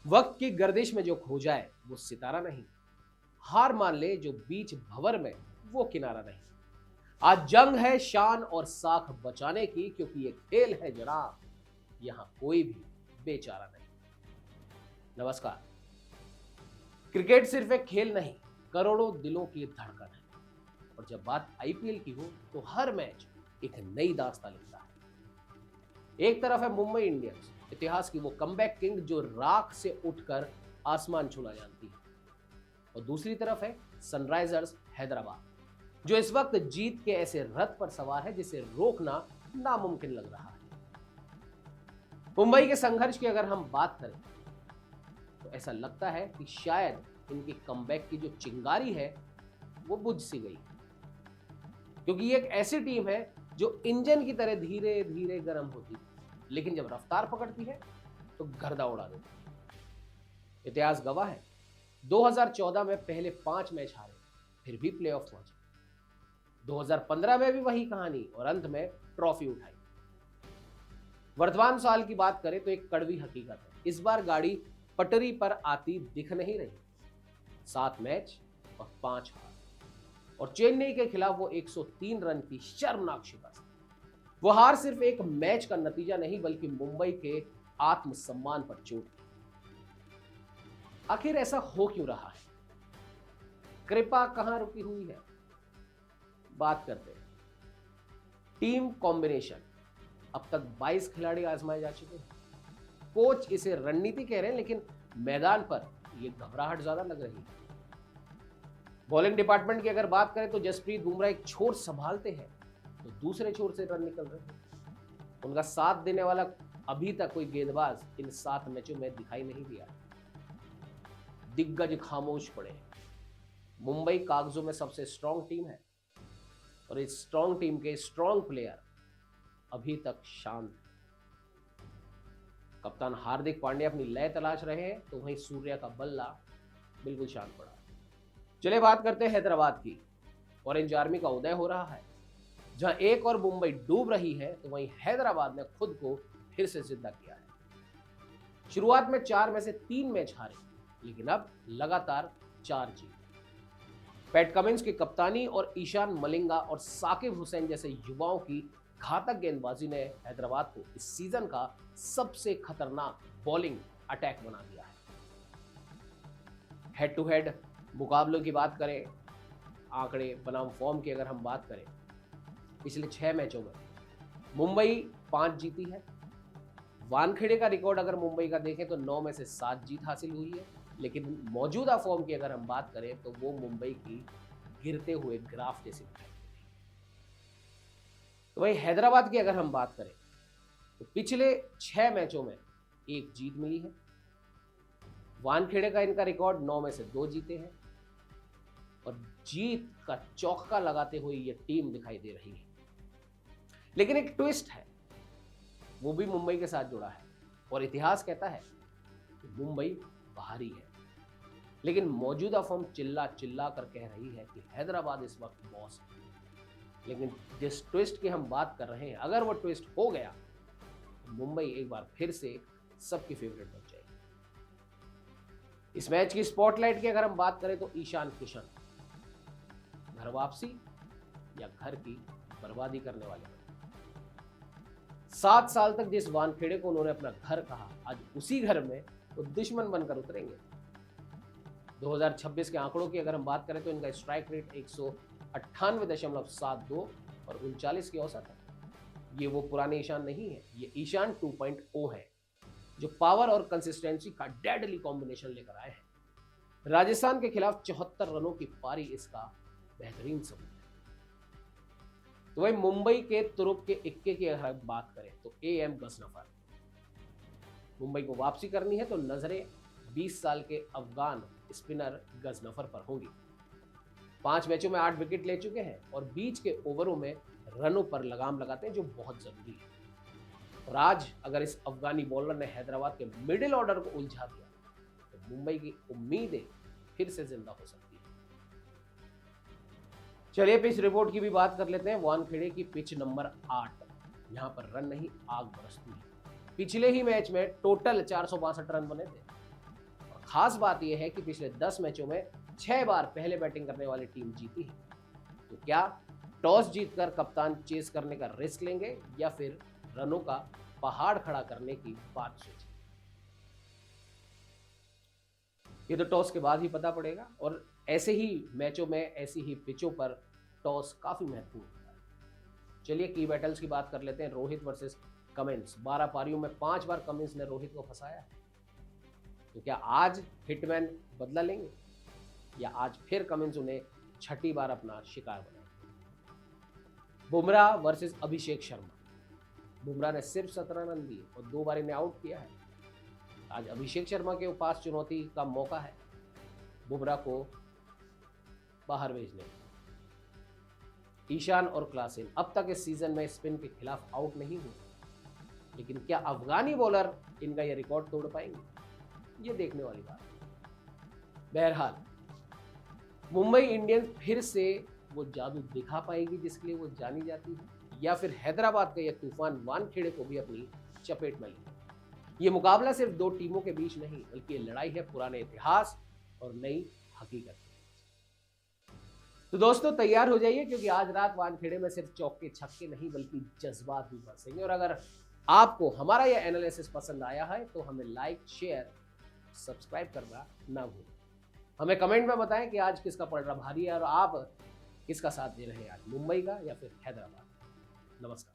वक्त की गर्दिश में जो खो जाए वो सितारा नहीं, हार मान ले जो बीच भंवर में वो किनारा नहीं। आज जंग है शान और साख बचाने की, क्योंकि ये खेल है जनाब, यहाँ कोई भी बेचारा नहीं। नमस्कार। क्रिकेट सिर्फ एक खेल नहीं, करोड़ों दिलों की धड़कन है। और जब बात आईपीएल की हो तो हर मैच एक नई दास्तां लिखता है। एक तरफ है मुंबई इंडियंस, इतिहास की वो कमबैक किंग जो राख से उठकर आसमान छूना जानती है। और दूसरी तरफ है सनराइजर्स हैदराबाद, जो इस वक्त जीत के ऐसे रथ पर सवार है जिसे रोकना नामुमकिन लग रहा है। मुंबई के संघर्ष की अगर हम बात करें तो ऐसा लगता है कि शायद इनकी कमबैक की जो चिंगारी है वो बुझ सी गई, क्योंकि ये एक ऐसी टीम है जो इंजन की तरह धीरे धीरे गर्म होती है, लेकिन जब रफ्तार पकड़ती है तो गर्दा उड़ा देती है। इतिहास गवाह है, 2014 में पहले 5 मैच हारे, फिर भी प्लेऑफ पहुंचे। 2015 में भी वही कहानी और अंत में ट्रॉफी उठाई। वर्तमान साल की बात करें तो एक कड़वी हकीकत है, इस बार गाड़ी पटरी पर आती दिख नहीं रही। 7 मैच और 5 हार, और चेन्नई के खिलाफ वो 103 रन की शर्मनाक शिकस्त। वो हार सिर्फ एक मैच का नतीजा नहीं, बल्कि मुंबई के आत्मसम्मान पर चोट थी। आखिर ऐसा हो क्यों रहा है? कृपा कहां रुकी हुई है? बात करते हैं। Team combination. अब तक 22 खिलाड़ी आजमाए जा चुके हैं। कोच इसे रणनीति कह रहे हैं, लेकिन मैदान पर यह घबराहट ज्यादा लग रही है। बॉलिंग डिपार्टमेंट की अगर बात करें तो जसप्रीत बुमराह एक छोर संभालते हैं तो दूसरे छोर से रन निकल रहे हैं। उनका साथ देने वाला अभी तक कोई गेंदबाज इन 7 मैचों में दिखाई नहीं दिया। दिग्गज खामोश पड़े हैं। मुंबई कागजों में सबसे स्ट्रांग टीम है, और इस स्ट्रांग टीम के स्ट्रांग प्लेयर अभी तक शांत हैं। कप्तान हार्दिक पांड्या अपनी लय तलाश रहे हैं, तो वहीं सूर्या का बल्ला बिल्कुल शांत पड़ा। चलिए बात करते हैं हैदराबाद की। ऑरेंज आर्मी का उदय हो रहा है। जहां एक और मुंबई डूब रही है, तो वहीं हैदराबाद ने खुद को फिर से जिंदा किया है। शुरुआत में 4 में से 3 मैच हारे, लेकिन अब लगातार 4 जीत। पैट कमिंस की कप्तानी और ईशान मलिंगा और साकिब हुसैन जैसे युवाओं की घातक गेंदबाजी ने हैदराबाद को इस सीजन का सबसे खतरनाक बॉलिंग अटैक बना दिया है। हेड टू हेड मुकाबलों की बात करें, आंकड़े बनाम फॉर्म की अगर हम बात करें, पिछले 6 मैचों में मुंबई 5 जीती है। वानखेड़े का रिकॉर्ड अगर मुंबई का देखें तो 9 में से 7 जीत हासिल हुई है, लेकिन मौजूदा फॉर्म की अगर हम बात करें तो वो मुंबई की गिरते हुए ग्राफ जैसी दिखाई दे रही है। तो वही हैदराबाद की अगर हम बात करें तो पिछले 6 मैचों में 1 जीत मिली है। वानखेड़े का इनका रिकॉर्ड 9 में से 2 जीते हैं, और जीत का चौका लगाते हुए ये टीम दिखाई दे रही है। लेकिन एक ट्विस्ट है, वो भी मुंबई के साथ जुड़ा है, और इतिहास कहता है कि मुंबई बाहरी है, लेकिन मौजूदा फॉर्म चिल्ला चिल्ला कर कह रही है कि हैदराबाद इस वक्त बॉस है। लेकिन जिस ट्विस्ट की हम बात कर रहे हैं, अगर वो ट्विस्ट हो गया तो मुंबई एक बार फिर से सबकी फेवरेट बन जाएगी। इस मैच की स्पॉटलाइट की अगर हम बात करें तो ईशान किशन, घर वापसी या घर की बर्बादी करने वाले। 7 साल तक जिस वानखेड़े को उन्होंने अपना घर कहा, आज उसी घर में वो दुश्मन बनकर उतरेंगे। 2026 के आंकड़ों की अगर हम बात करें तो इनका स्ट्राइक रेट 198.72 और 39 की औसत है। ये वो पुराने ईशान नहीं है, ये ईशान 2.0 है, जो पावर और कंसिस्टेंसी का डेडली कॉम्बिनेशन लेकर आए हैं। राजस्थान के खिलाफ 74 रनों की पारी इसका बेहतरीन सबूत है। तो वही मुंबई के तुरुप के इक्के की अगर बात करें तो AM गजनफर। मुंबई को वापसी करनी है तो नजरें 20 साल के अफगान स्पिनर गजनफर पर होंगी। 5 मैचों में 8 विकेट ले चुके हैं और बीच के ओवरों में रनों पर लगाम लगाते हैं, जो बहुत जरूरी है। और आज अगर इस अफगानी बॉलर ने हैदराबाद के मिडिल ऑर्डर को उलझा दिया तो मुंबई की उम्मीदें फिर से जिंदा हो सकती है। चलिए पिच रिपोर्ट की भी बात कर लेते हैं। वानखेड़े की पिच नंबर 8, यहां पर रन नहीं आग बरसती है। पिछले ही मैच में टोटल 462 रन बने थे। खास बात यह है कि पिछले 10 मैचों में 6 बार पहले बैटिंग करने वाली टीम जीती है। तो क्या टॉस जीतकर कप्तान चेस करने का रिस्क लेंगे या फिर रनों का पहाड़ खड़ा करने की बात सोचेंगे? ये तो टॉस के बाद ही पता पड़ेगा, और ऐसे ही मैचों में, ऐसी ही पिचों पर टॉस काफी महत्वपूर्ण होता है। चलिए की बैटल्स की बात कर लेते हैं। Rohit versus Cummins. 12 पारियों में 5 बार कमिंस ने रोहित को फंसाया है। तो क्या आज हिटमैन बदला लेंगे या आज फिर कमिंस उन्हें छठी बार अपना शिकार बनाएंगे? बुमराह वर्सेस अभिषेक शर्मा। बुमराह ने सिर्फ 17 रन दिए और 2 बार इन्हें आउट किया है। आज अभिषेक शर्मा के पास चुनौती का मौका है बुमराह को बाहर भेजने। ईशान और क्लासेन अब तक इस सीजन में स्पिन के खिलाफ आउट नहीं हुए, लेकिन क्या अफगानी बॉलर इनका यह रिकॉर्ड तोड़ पाएंगे? ये देखने वाली बात है। बहरहाल मुंबई इंडियंस फिर से वो जादू दिखा पाएगी जिसके लिए वो जानी जाती है, या फिर हैदराबाद का यह तूफान वानखेड़े को भी अपनी चपेट में लेगा? ये मुकाबला सिर्फ 2 टीमों के बीच नहीं, बल्कि ये लड़ाई है पुराने इतिहास और नई हकीकत। तो दोस्तों तैयार हो जाइए, क्योंकि आज रात वानखेड़े में सिर्फ चौके छक्के नहीं बल्कि जज्बात भी बरसेंगे। और अगर आपको हमारा यह एनालिसिस पसंद आया है तो हमें लाइक, शेयर, सब्सक्राइब करना ना भूलें। हमें कमेंट में बताएं कि आज किसका पलड़ा भारी है और आप किसका साथ दे रहे हैं, आज मुंबई का या फिर हैदराबाद। नमस्कार।